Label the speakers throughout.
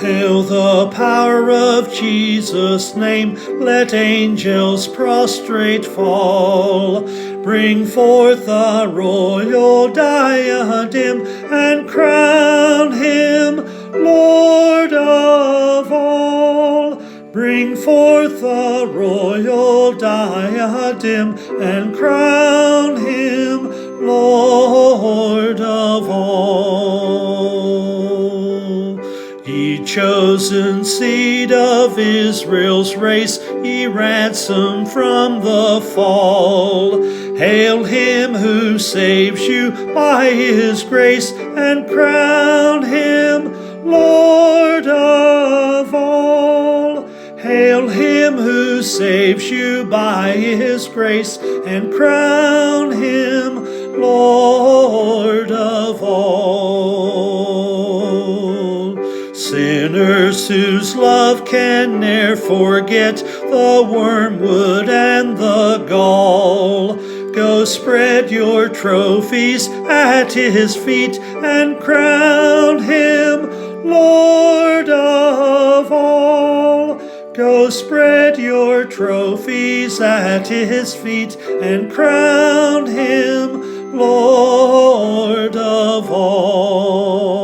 Speaker 1: Hail the power of Jesus' name, let angels prostrate fall. Bring forth the royal diadem, and crown him Lord of all. Bring forth the royal diadem, and crown him Lord of all. Ye chosen seed of Israel's race, ye ransom from the fall. Hail him who saves you by his grace, and crown him Lord of all. Hail him who saves you by his grace, and crown him Lord of all. Sinners whose love can ne'er forget the wormwood and the gall, go spread your trophies at his feet, and crown him Lord of all. Go spread your trophies at his feet, and crown him Lord of all.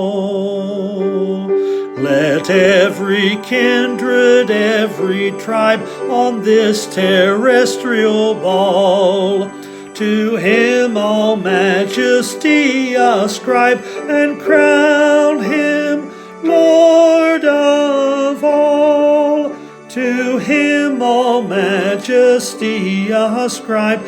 Speaker 1: Let every kindred, every tribe on this terrestrial ball to him all majesty ascribe, and crown him Lord of all. To him all majesty ascribe,